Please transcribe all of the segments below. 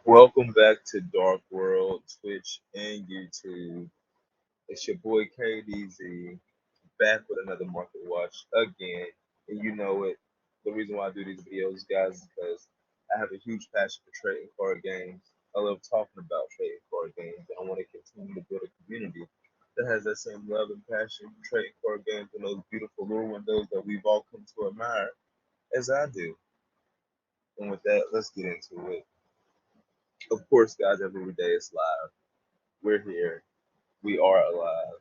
Welcome back to Dark World, Twitch, and YouTube. It's your boy KDZ back with another Market Watch again. And you know it. The reason why I do these videos, guys, is because I have a huge passion for trading card games. I love talking about trading card games, and I want to continue to build a community that has that same love and passion for trading card games and those beautiful lure windows that we've all come to admire as I do. And with that, let's get into it. Of course, guys, every day is live. We're here. We are alive.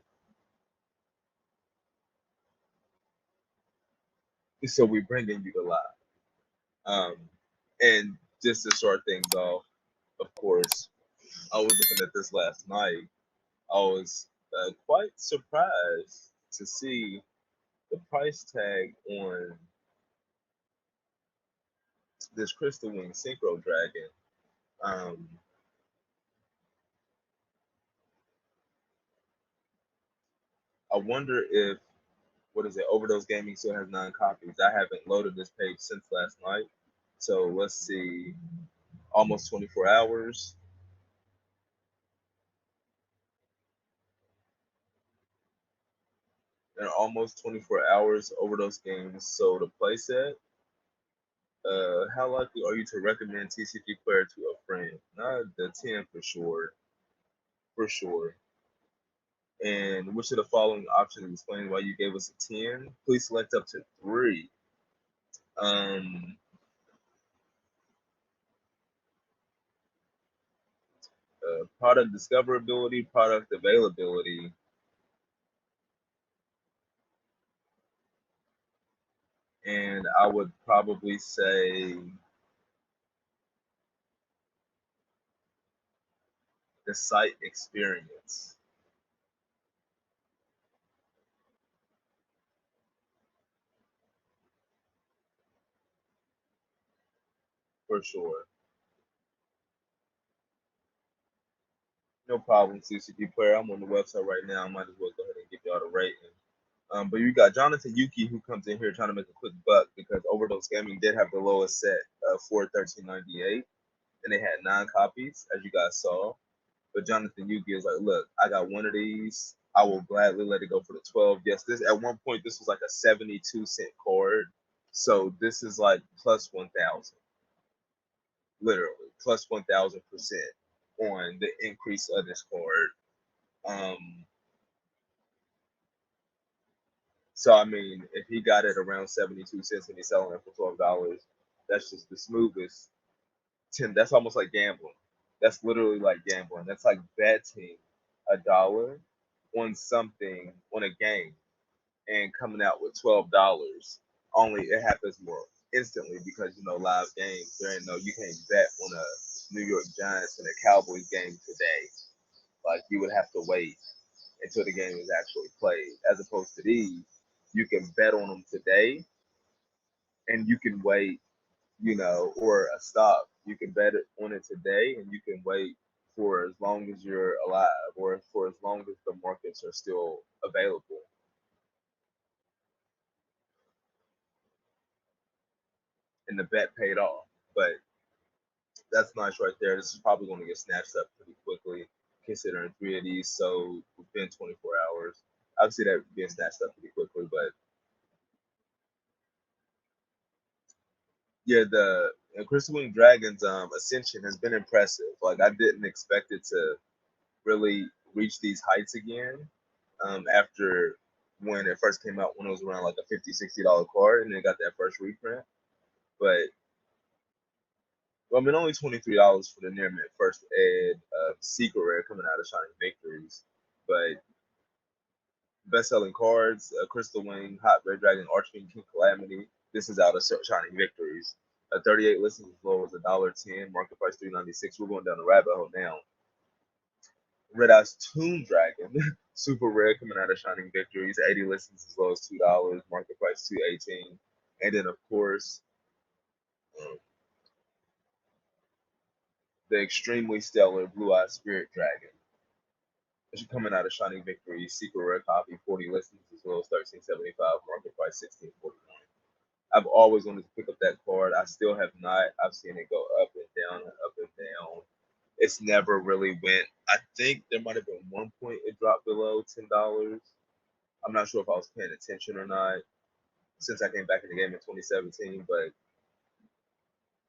So we're bringing you to live. Um, and just to start things off, of course, I was looking at this last night. I was quite surprised to see the price tag on this Crystal Wing Synchro Dragon. Um, I wonder if, what is it, Overdose Gaming still has 9 copies. I haven't loaded this page since last night. So let's see, almost 24 hours. In almost 24 hours, Overdose Games sold a playset. How likely are you to recommend TCG player to a friend? Not the 10 for sure, for sure. And which of the following options explain why you gave us a 10? Please select up to 3. Um, Product discoverability, product availability, and I would probably say the site experience for sure. No problem, CCP player. I'm on the website right now. I might as well go ahead and give y'all the rating. But you got Jonathan Yuki who comes in here trying to make a quick buck because Overdose Gaming did have the lowest set for 13.98, and they had 9 copies, as you guys saw. But Jonathan Yuki is like, look, I got one of these. I will gladly let it go for the 12. Yes, this at one point this was like a 72-cent card, so this is like plus 1,000, literally plus 1,000% on the increase of this card. Um, So I mean, if he got it around 72 cents and he's selling it for $12, that's just the smoothest 10. That's almost like gambling. That's literally like gambling. That's like betting $1 on something on a game and coming out with $12. Only it happens more instantly because live games. There ain't no you can't bet on a New York Giants and a Cowboys game today. Like you would have to wait until the game is actually played. As opposed to these, you can bet on them today and you can wait, or a stock. You can bet it on it today and you can wait for as long as you're alive or for as long as the markets are still available. And the bet paid off. But that's nice right there. This is probably going to get snatched up pretty quickly, considering 3 of these so within 24 hours. I see that being snatched up pretty quickly, but yeah, the Crystal Wing Dragons ascension has been impressive. Like I didn't expect it to really reach these heights again after when it first came out when it was around like a $50-$60 card and then got that first reprint. But well, I mean only $23 for the near mint first ed secret rare coming out of Shining Victories. But best selling cards, Crystal Wing, Hot Red Dragon, Archfiend, King Calamity. This is out of Shining Victories. 38 listings as low as $1.10, market price 396. We're going down the rabbit hole now. Red Eyes Tomb Dragon, super rare coming out of Shining Victories, 80 listings as low as $2, market price 218. And then of course, um, the extremely stellar Blue Eye Spirit Dragon. It's coming out of Shining Victories, secret rare copy, 40 listings as low as 13.75, market price 16.49. I've always wanted to pick up that card. I still have not. I've seen it go up and down and up and down. it's never really went. I think there might have been one point it dropped below $10. I'm not sure if I was paying attention or not since I came back in the game in 2017, but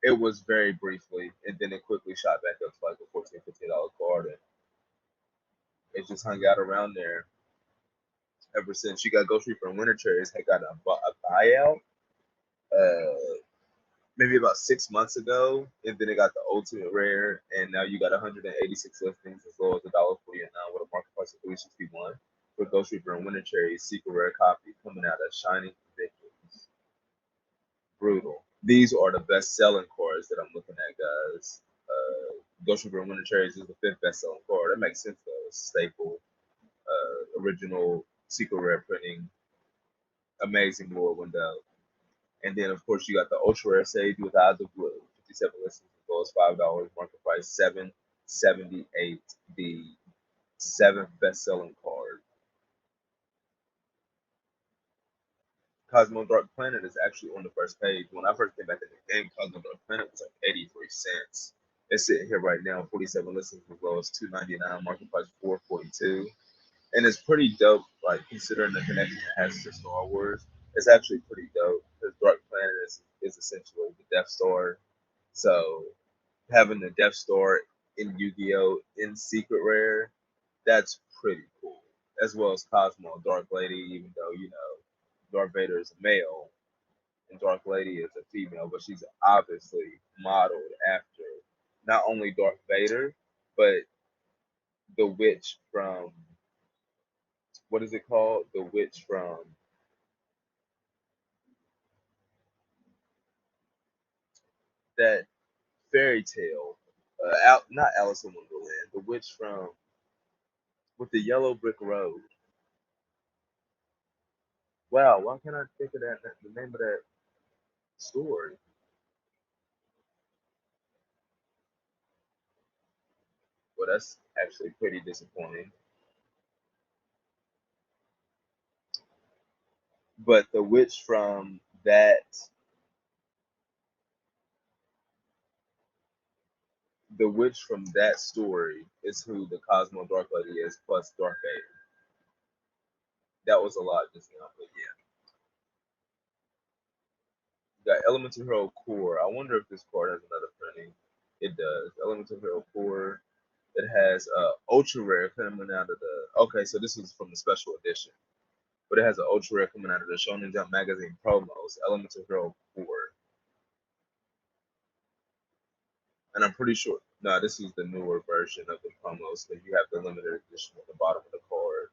it was very briefly, and then it quickly shot back up to like a $14, $15 card, and it just hung out around there ever since. You got Ghost Reaper and Winter Cherries had got a buyout maybe about 6 months ago, and then it got the ultimate rare, and now you got 186 listings as low as $1.49 with a market price of 361 for Ghost Reaper and Winter Cherries secret rare copy coming out of Shining Victories. Brutal. These are the best selling cards that I'm looking at, guys. Ghost Reaper and Winter Cherries is the fifth best selling card. That makes sense though. Staple, original secret rare printing, amazing lore window. And then, of course, you got the ultra rare Sage with Eyes of Blue, 57 listings as low as $5, market price $7.78, the seventh best selling card. Cosmo Dark Planet is actually on the first page. When I first came back in the game, Cosmo Dark Planet was like 83 cents. It's sitting here right now, 47 listings as low as $2.99, market price $4.42. And it's pretty dope, like considering the connection it has to Star Wars. It's actually pretty dope because Dark Planet is essentially the Death Star. So having the Death Star in Yu-Gi-Oh! In Secret Rare, that's pretty cool. As well as Cosmo, Dark Lady, even though, Darth Vader is a male and Dark Lady is a female, but she's obviously modeled after not only Darth Vader, but the witch from, what is it called? The witch from that fairy tale. Not Alice in Wonderland, the witch from with the yellow brick road. Wow, why can't I think of the name of that story? Well, that's actually pretty disappointing. But the witch from that story is who the Cosmo Dark Lady is, plus Dark Vader. That was a lot just now, but yeah. You got Elemental Hero Core. I wonder if this card has another printing. It does. Elemental Hero Core. It has ultra rare coming out of the. Okay, so this is from the special edition, but it has an ultra rare coming out of the Shonen Jump magazine promos. Elemental Hero Core, and I'm pretty sure. No, this is the newer version of the promos. That you have the limited edition at the bottom of the card.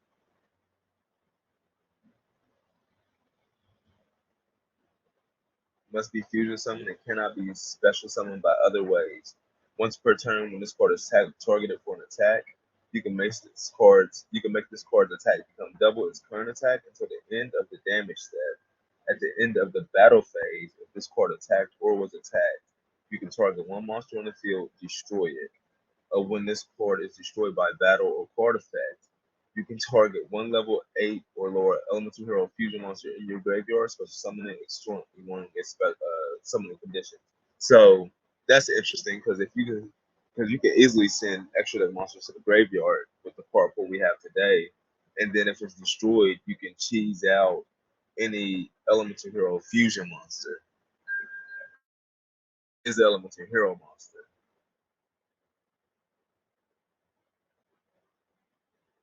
Must be fusion summoned and cannot be special summoned by other ways. Once per turn, when this card is targeted for an attack, you can make this card's attack become double its current attack until the end of the damage step. At the end of the battle phase, if this card attacked or was attacked, you can target one monster on the field, destroy it. When this card is destroyed by battle or card effect, you can target one level 8 or lower elemental hero fusion monster in your graveyard, special summoning extraordinary one summoning condition. So that's interesting because you can easily send extra monsters to the graveyard with the part pool we have today, and then if it's destroyed, you can cheese out any elemental hero fusion monster is the elemental hero monster.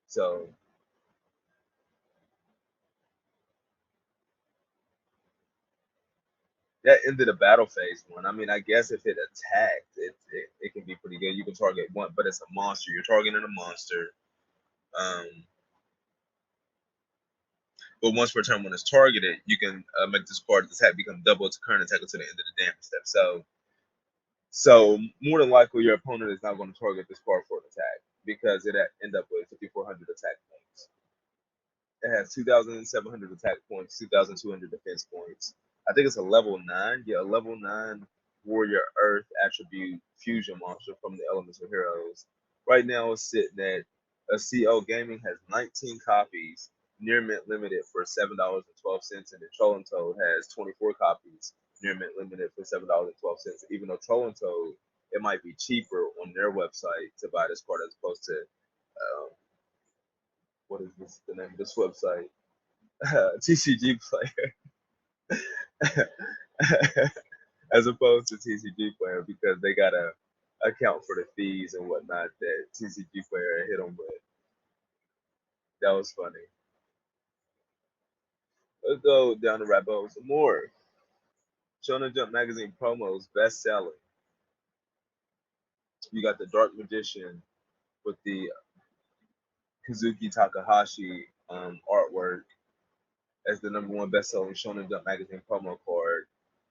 So that ended a battle phase one. I mean, I guess if it attacked, it can be pretty good. You can target one, but it's a monster. You're targeting a monster. Um, but once per turn, when it's targeted, you can make this card's attack become double its current attack until the end of the damage step. So more than likely, your opponent is not going to target this card for an attack because it end up with 5,400 attack points. It has 2,700 attack points, 2,200 defense points. I think it's a level 9. Yeah, a level 9 Warrior Earth attribute fusion monster from the Elemental Heroes. Right now, it's sitting at CO Gaming has 19 copies, near mint limited for $7.12, and the Trolling Toad has 24 copies, near mint limited for $7.12. Even though Trolling Toad it might be cheaper on their website to buy this card as opposed to what is this the name of this website? TCG player. As opposed to TCG player because they gotta account for the fees and whatnot that TCG player hit them with. That was funny. Let's go down the rabbit hole some more. Shonen Jump magazine promos best selling. You got the Dark Magician with the Kazuki Takahashi artwork as the number one best selling Shonen Jump magazine promo card.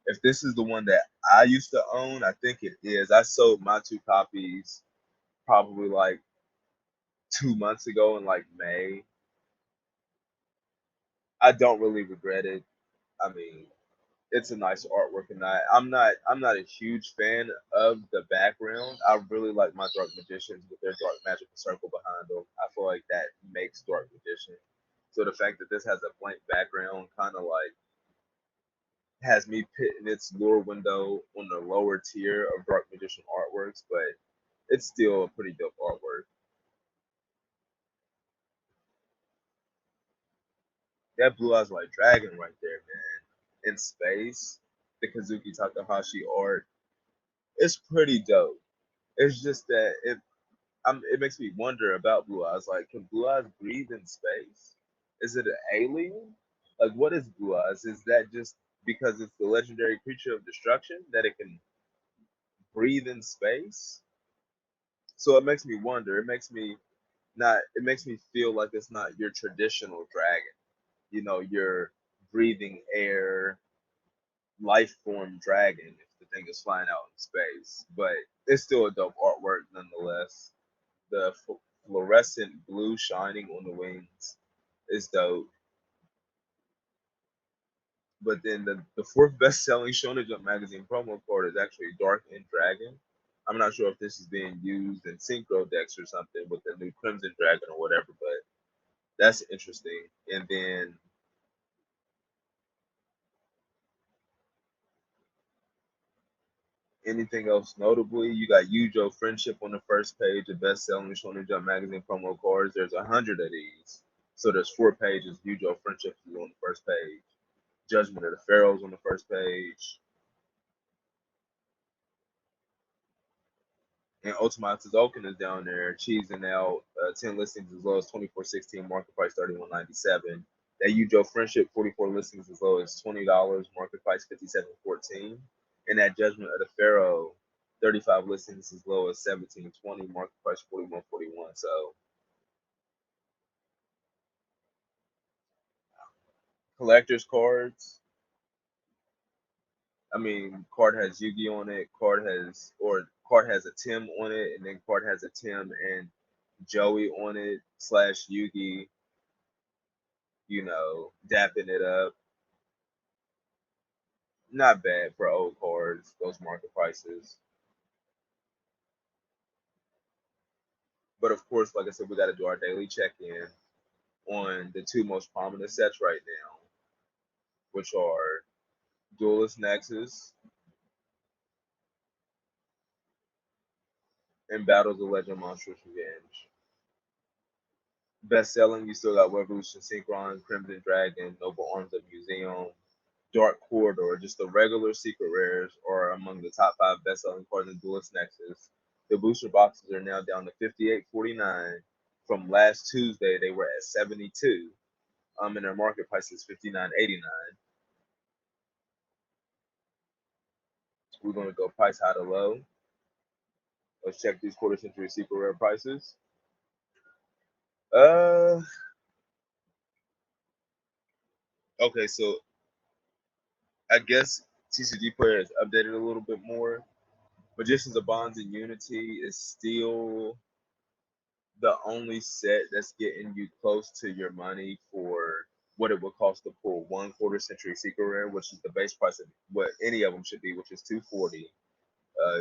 If this is the one that I used to own, I think it is. I sold my 2 copies probably like 2 months ago in like May. I don't really regret it. I mean, it's a nice artwork, and I'm not a huge fan of the background. I really like my Dark Magicians with their dark magical circle behind them. I feel like that makes Dark Magician. So the fact that this has a blank background kind of like has me pitting its lure window on the lower tier of Dark Magician artworks, but it's still a pretty dope artwork. That Blue Eyes White Dragon right there, man, in space, the Kazuki Takahashi art, it's pretty dope. It's just that it makes me wonder about Blue Eyes. Like, can Blue Eyes breathe in space? Is it an alien? Like, what is Blue Eyes? Is that just because it's the legendary creature of destruction that it can breathe in space? So it makes me wonder. It makes me feel like it's not your traditional dragon. Your breathing air, life form dragon if the thing is flying out in space. But it's still a dope artwork nonetheless. The fluorescent blue shining on the wings is dope. But then the fourth best selling Shonen Jump magazine promo card is actually Dark and Dragon. I'm not sure if this is being used in synchro decks or something with the new Crimson Dragon or whatever, but that's interesting. And then anything else notably, you got Yujo Friendship on the first page of best selling Shonen Jump magazine promo cards. There's 100 of these. So there's 4 pages. Yujo Friendship is on the first page. Judgment of the Pharaohs on the first page. And Ultimate Suzuki is down there cheesing out 10 listings as low as 24.16, market price 31.97. That Yujo Friendship 44 listings as low as $20, market price 57.14. And that Judgment of the Pharaoh 35 listings as low as 17.20, market price 41.41. So collector's cards. I mean, card has Yugi on it. Card has a Tim on it, and then card has a Tim and Joey on it slash Yugi, dapping it up. Not bad for old cards, those market prices. But of course, like I said, we got to do our daily check in on the 2 most prominent sets right now, which are Duelist Nexus and Battles of Legend Monstrous Revenge. Best selling, you still got Revolution Synchron, Crimson Dragon, Noble Arms of Museum, Dark Corridor. Just the regular secret rares are among the top 5 best selling cards in Duelist Nexus. The booster boxes are now down to 58.49. From last Tuesday, they were at 72. And their market price is 59.89. We're gonna go price high to low. Let's check these quarter century secret rare prices. Uh, okay, so I guess TCG player has updated a little bit more. Magicians of Bonds and Unity is still the only set that's getting you close to your money for what it would cost to pull one quarter century secret rare, which is the base price of what any of them should be, which is 240.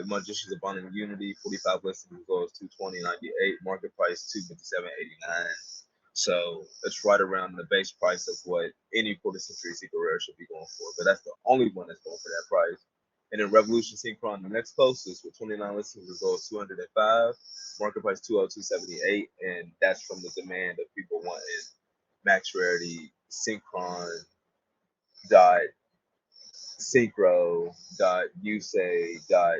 Magicians of Bond and Unity, 45 listings as low as 220.98, market price 257.89. So it's right around the base price of what any quarter century secret rare should be going for. But that's the only one that's going for that price. And then Revolution Synchron, the next closest with 29 listings as low as 205, market price 202.78, and that's from the demand of people wanting max rarity Synchron dot synchro dot usay dot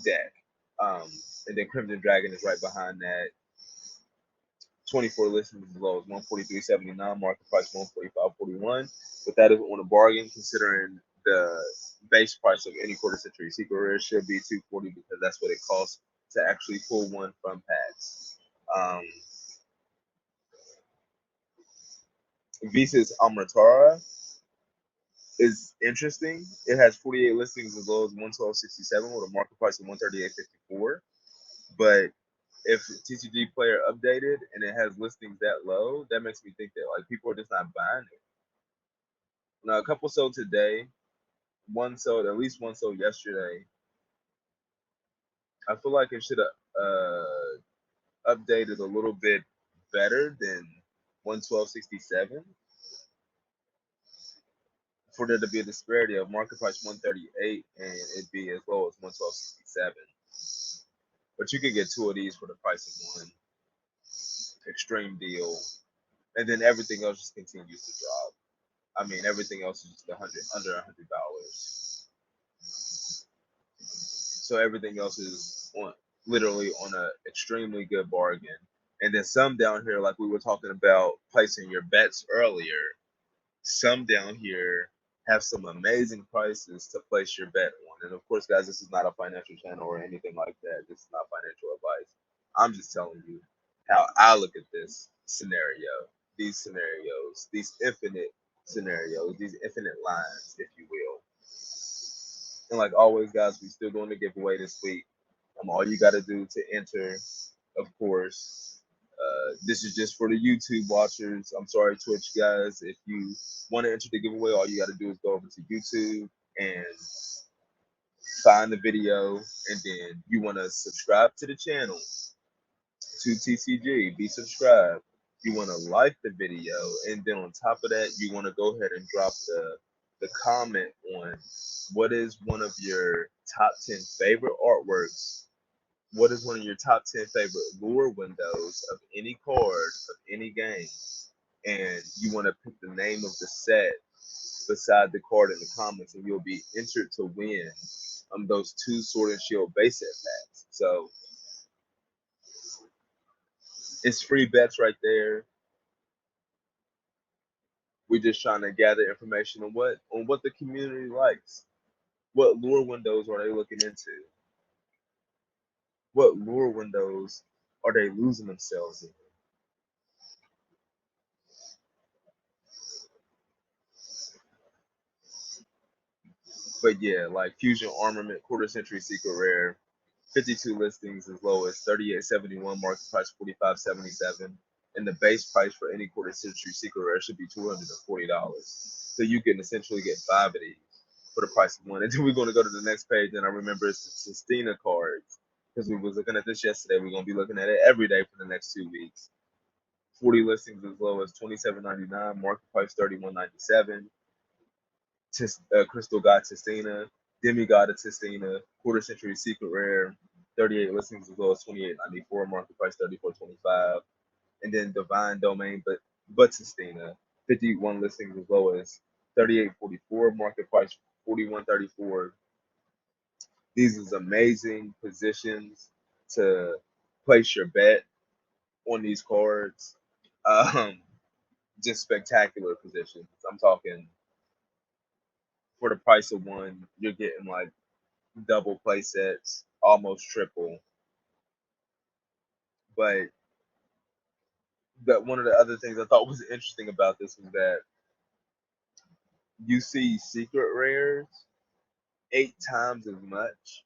deck. Um, and then Crimson Dragon is right behind that. 24 listings as low as 143.79, market price 145.41. But that is on a bargain considering the base price of any quarter century secret rare should be 240 because that's what it costs to actually pull one from packs. Visa's Amritara is interesting. It has 48 listings as low as 112.67 with a market price of 138.54. But if TCG player updated and it has listings that low, that makes me think that like people are just not buying it. Now a couple sold today, one sold at least one sold yesterday. I feel like it should have updated a little bit better than 112.67 for there to be a disparity of market price 138 and it be as low as 112.67. But you could get two of these for the price of one. Extreme deal. And then everything else just continues to drop. I mean, everything else is just under $100. So everything else is on literally on a extremely good bargain. And then some down here, like we were talking about placing your bets earlier, some down here have some amazing prices to place your bet on. And of course, guys, this is not a financial channel or anything like that. This is not financial advice. I'm just telling you how I look at this scenario, these scenarios, these infinite scenarios, these infinite lines, if you will. And like always, guys, we still doing the giveaway this week. All you got to do to enter, of course, this is just for the YouTube watchers. I'm sorry, Twitch guys. If you want to enter the giveaway, all you got to do is go over to YouTube and find the video, and then you want to subscribe to the channel to TCG. Be subscribed. You want to like the video, and then on top of that, you want to go ahead and drop the comment on what is one of your top 10 favorite artworks. What is one of your top 10 favorite lure windows of any card of any game? And you want to pick the name of the set beside the card in the comments, and you'll be entered to win those two Sword and Shield base set packs. So it's free bets right there. We're just trying to gather information on what the community likes. What lure windows are they looking into? What lure windows are they losing themselves in? But yeah, like Fusion Armament, quarter century secret rare, 52 listings as low as 38.71, market price 45.77, and the base price for any quarter century secret rare should be $240. So you can essentially get five of these for the price of one. And then we're going to go to the next page, and I remember it's the Sistina cards because we was looking at this yesterday. We're going to be looking at it every day for the next 2 weeks. 40 listings as low as 27.99, market price 31.97. Crystal God Tistina, Demigod of Tistina, quarter century secret rare, 38 listings as low as 28.94, market price 34.25, and then Divine Domain, but Tistina, 51 listings as low as 38.44, market price 41.34. These is amazing positions to place your bet on these cards. Um, just spectacular positions. I'm talking for the price of one, you're getting like double play sets, almost triple. But one of the other things I thought was interesting about this was that you see secret rares 8 times as much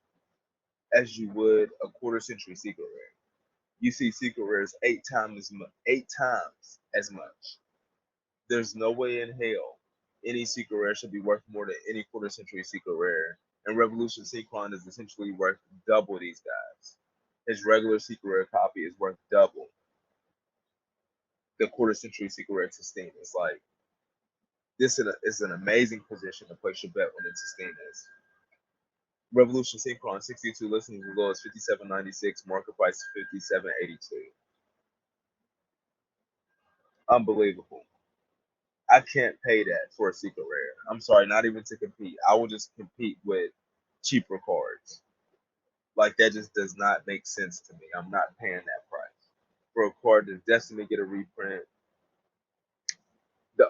as you would a quarter century secret rare. You see secret rares 8 times as much. There's no way in hell any secret rare should be worth more than any quarter century secret rare. And Revolution Synchron is essentially worth double these guys. His regular secret rare copy is worth double the quarter century secret rare sustain. It's like this is an amazing position to place your bet when it sustains. Revolution Synchron 62 listings as low as 57.96. Market price 57.82. Unbelievable. I can't pay that for a secret rare. I'm sorry, not even to compete. I will just compete with cheaper cards. Like that just does not make sense to me. I'm not paying that price for a card that's destined to get a reprint. The,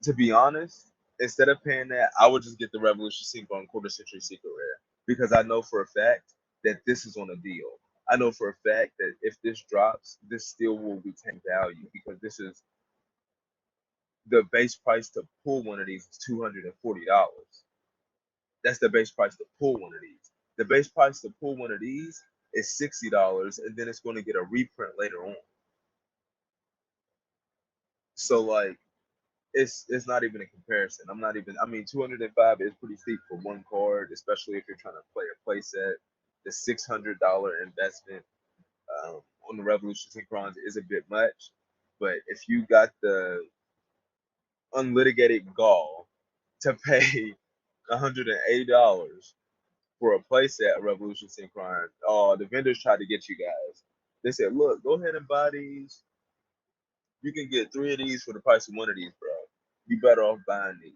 to be honest, instead of paying that, I would just get the Revolution Synchron Quarter Century Secret Rare because I know for a fact that this is on a deal. I know for a fact that if this drops, this still will retain value because this is the base price to pull one of these is $240. That's the base price to pull one of these. The base price to pull one of these is $60, and then it's going to get a reprint later on. So like, it's not even a comparison. I'm not even. I mean, 205 is pretty steep for one card, especially if you're trying to play a play set. The $600 investment on the Revolution Synchrons is a bit much, but if you got the unlitigated gall to pay $180 for a playset of Revolution Synchron. Oh, the vendors tried to get you guys. They said, look, go ahead and buy these. You can get 3 of these for the price of one of these, bro. You better off buying these.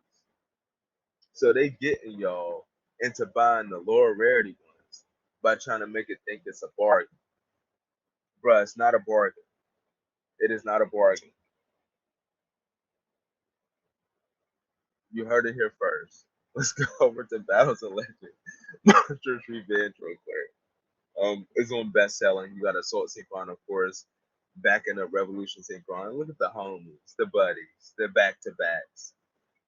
So they getting y'all into buying the lower rarity ones by trying to make it think it's a bargain. Bro, it's not a bargain. It is not a bargain. You heard it here first. Let's go over to Battles of Legend. Monsters Revenge real quick. It's on best selling. You got Assault Synchron, of course, backing up Revolution Synchron. Look at the homies, the buddies, the back to backs.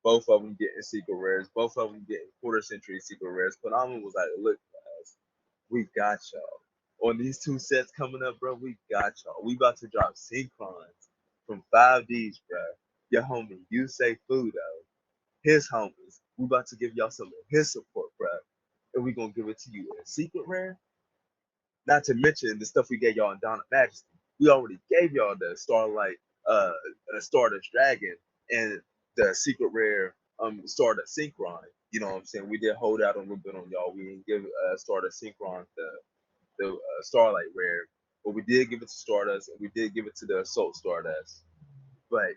Both of them getting secret rares. Both of them getting quarter century secret rares. Konami was like, look, guys, we got y'all. On these two sets coming up, bro, we got y'all. We about to drop Synchrons from 5Ds, bro. Your homie, you say Fudo, his homies. We about to give y'all some of his support, bro. And we gonna give it to you in secret rare. Not to mention the stuff we gave y'all in Dawn of Majesty. We already gave y'all the Starlight, the Stardust Dragon, and the secret rare Stardust Synchron. You know what I'm saying? We did hold out a little bit on y'all. We didn't give Stardust Synchron the Starlight rare, but we did give it to Stardust, and we did give it to the Assault Stardust. But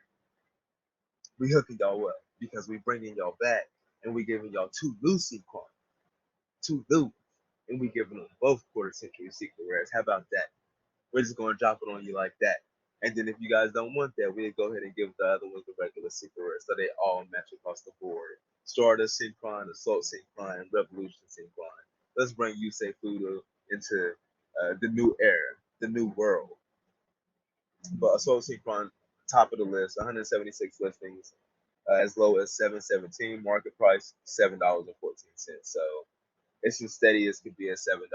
we hooking y'all up because we bringing y'all back, and we giving y'all two new Synchron, two new, and we giving them both quarter century secret rares. How about that? We're just gonna drop it on you like that. And then if you guys don't want that, we'll go ahead and give the other ones the regular secret rare so they all match across the board. Stardust Synchron, Assault Synchron, Revolution Synchron. Let's bring Yusei Fudo into the new era, the new world. But Assault Synchron, top of the list, 176 listings, as low as 717. Market price $7.14. So it's as steady as could be at $7.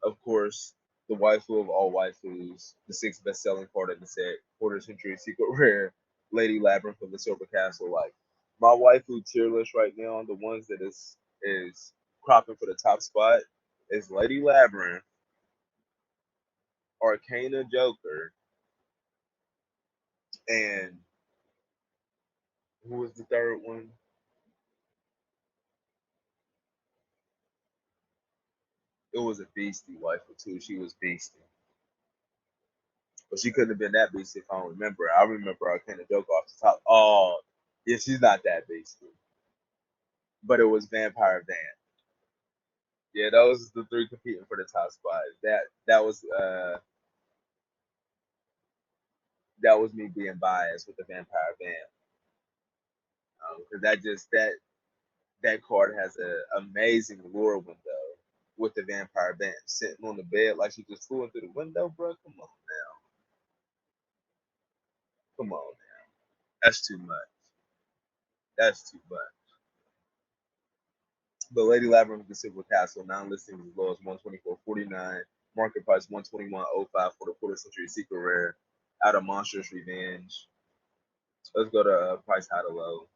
Of course, the waifu of all waifus, the sixth best-selling card in the set, quarter century secret rare, Lady Labyrinth of the Silver Castle. Like my waifu tier list right now, the ones that is cropping for the top spot is Lady Labyrinth, Arcana Joker, and who was the third one? It was a beastie waifu too. She was beastie. But she couldn't have been that beastie if I don't remember. I remember Arcana Joker off the top. Oh, yeah, she's not that beastie. But it was Vampire Van. Yeah, those are the three competing for the top spot. That was me being biased with the Vampire Van. Because that card has an amazing lure window with the Vampire Van sitting on the bed like she just flew in through the window, bro. Come on now. Come on now. That's too much. That's too much. The Lady Labyrinth of the Silver Castle, non-listing as low as 124.49. Market price 121.05 for the quarter century secret rare out of Monstrous Revenge. Let's go to price high to low.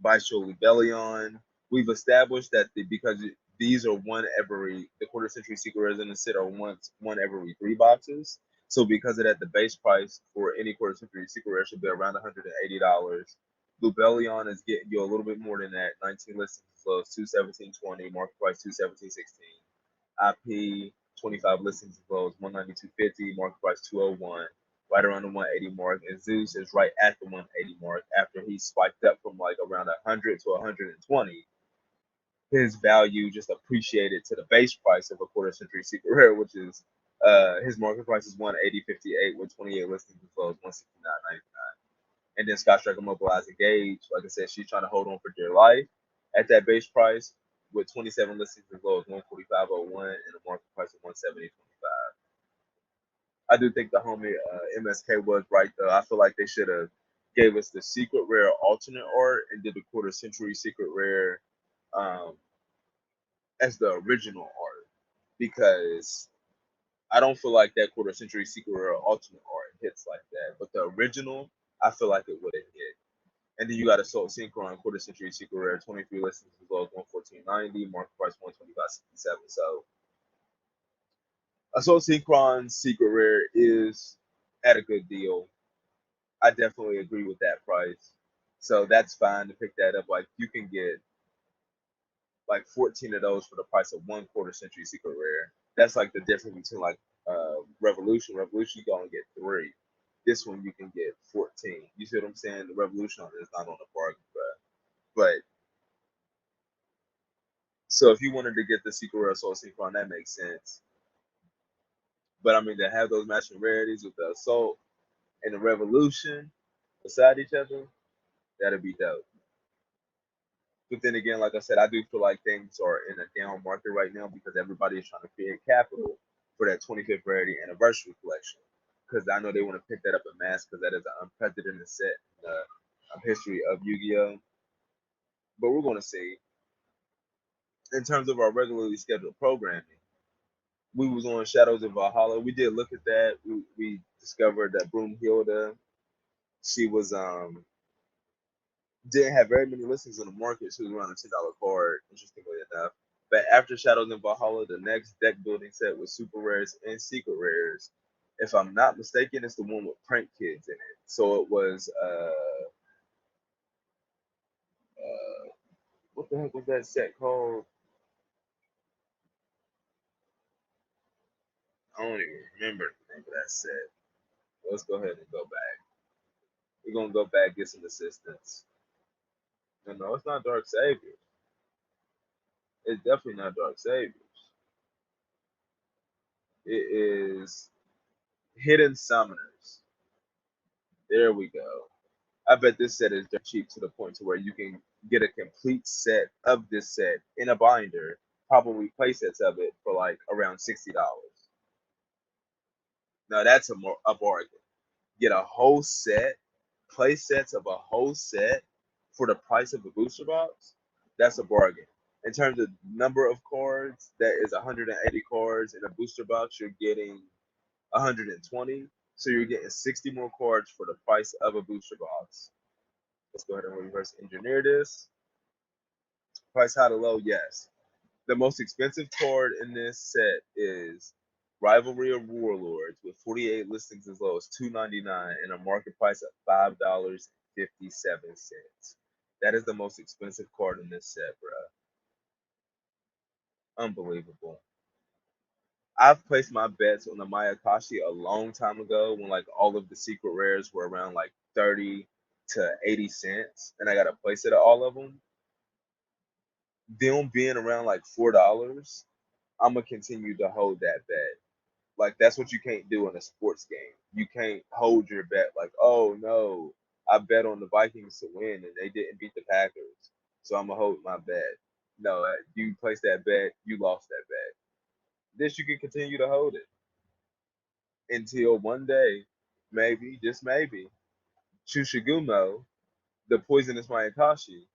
Bistro Rebellion. We've established that because these are one every the quarter century secret rares in the set are one every 3 boxes. So because of that, the base price for any quarter century secret rare should be around $180. Lubellion is getting you a little bit more than that. 19 listings as low as 217.20, market price 217.16. IP 25 listings as low as 192.50, market price 201, right around the 180 mark. And Zeus is right at the 180 mark after he spiked up from like around 100 to 120. His value just appreciated to the base price of a quarter century secret rare, which is his market price is 180.58 with 28 listings as low as 169.99. And then Scott Striker mobilized Gauge. Like I said, she's trying to hold on for dear life at that base price with 27 listings as low as 145.01 and a market price of 170.25. I do think the homie MSK was right though. I feel like they should have gave us the secret rare alternate art and did the quarter century secret rare um, as the original art because I don't feel like that quarter century secret rare alternate art hits like that. But the original, I feel like it would have hit. And then you got a Soul Synchron quarter century secret rare, 23 listings as low as 114.90, market price 125.67. So a Soul Synchron secret rare is at a good deal. I definitely agree with that price. So that's fine to pick that up. Like you can get like 14 of those for the price of one quarter century secret rare. That's like the difference between like Revolution. Revolution, you can only get three. This one you can get 14. You see what I'm saying? The Revolution on it is not on the bargain, but so if you wanted to get the secret rare Soul Synchron, that makes sense. But I mean to have those matching rarities with the Assault and the Revolution beside each other, that'd be dope. But then again, like I said, I do feel like things are in a down market right now because everybody is trying to create capital for that 25th rarity anniversary collection. Because I know they want to pick that up in mass because that is an unprecedented set in the history of Yu-Gi-Oh. But we're going to see. In terms of our regularly scheduled programming, we was on Shadows of Valhalla. We did look at that. We discovered that Broomhilda, she was didn't have very many listings on the market. She was around a $10 card, interestingly enough. But after Shadows in Valhalla, the next deck building set was super rares and secret rares. If I'm not mistaken, it's the one with prank kids in it. So it was what the heck was that set called? I don't even remember the name of that set. Let's go ahead and go back. We're gonna go back get some assistance. No, it's not Dark Saviors. It's definitely not Dark Saviors. It is Hidden Summoners. There we go. I bet this set is dirt cheap to the point to where you can get a complete set of this set in a binder, probably play sets of it for like around $60. Now that's a bargain. Get a whole set, play sets of a whole set for the price of a booster box. That's a bargain. In terms of number of cards, that is 180 cards in a booster box. You're getting 120, so you're getting 60 more cards for the price of a booster box. Let's go ahead and reverse engineer this. Price high to low, yes. The most expensive card in this set is Rivalry of Warlords with 48 listings as low as $2.99 and a market price of $5.57. That is the most expensive card in this set, bro. Unbelievable. I've placed my bets on the Mayakashi a long time ago when like all of the secret rares were around like 30 to 80 cents and I got a place at all of them. Them being around like $4, I'm gonna continue to hold that bet. Like that's what you can't do in a sports game. You can't hold your bet like, oh no, I bet on the Vikings to win and they didn't beat the Packers, so I'm gonna hold my bet. No, you place that bet, you lost that bet. This you can continue to hold it until one day, maybe, just maybe, Chushigumo, the poisonous Mayakashi,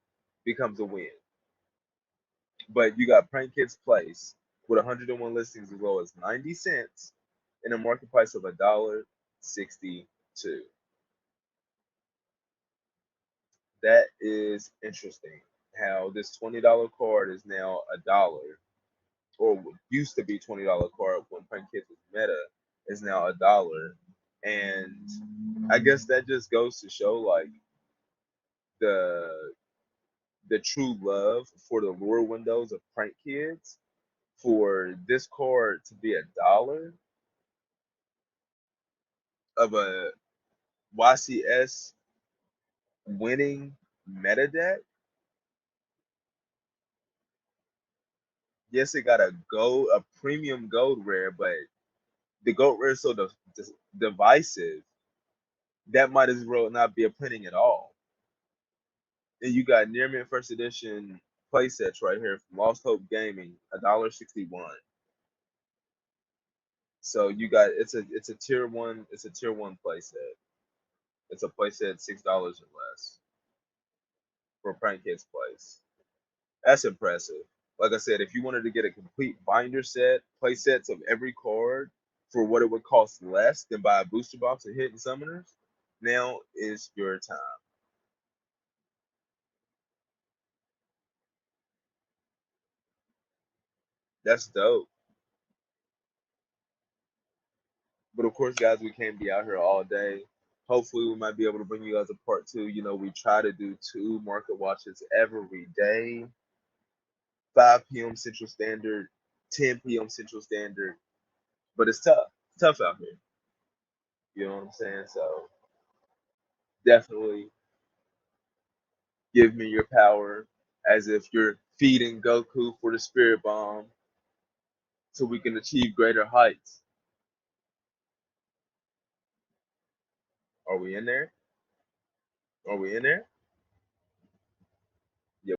becomes a win. But you got Prank Kids Place with 101 listings as low as 90 cents and a market price of $1.62. That is interesting. How this $20 card is now a dollar, or used to be $20 card when Prank Kids was meta. is now $1. And I guess that just goes to show like the the true love for the lure windows of prank kids. For this card to be $1 of a YCS winning meta deck, yes, it got a premium gold rare, but the gold rare is so divisive that might as well not be a printing at all. And you got near mint first edition playsets right here from Lost Hope Gaming, $1.61. So you got it's a tier one playset. It's a playset $6 or less for Prank Kids Place. That's impressive. Like I said, if you wanted to get a complete binder set, play sets of every card for what it would cost less than buy a booster box of hidden summoners, now is your time. That's dope. But of course, guys, we can't be out here all day. Hopefully, we might be able to bring you guys a part two. You know, we try to do 2 market watches every day, 5 p.m. Central Standard, 10 p.m. Central Standard. But it's tough. It's tough out here. You know what I'm saying? So definitely give me your power as if you're feeding Goku for the spirit bomb so we can achieve greater heights. Are we in there? Are we in there?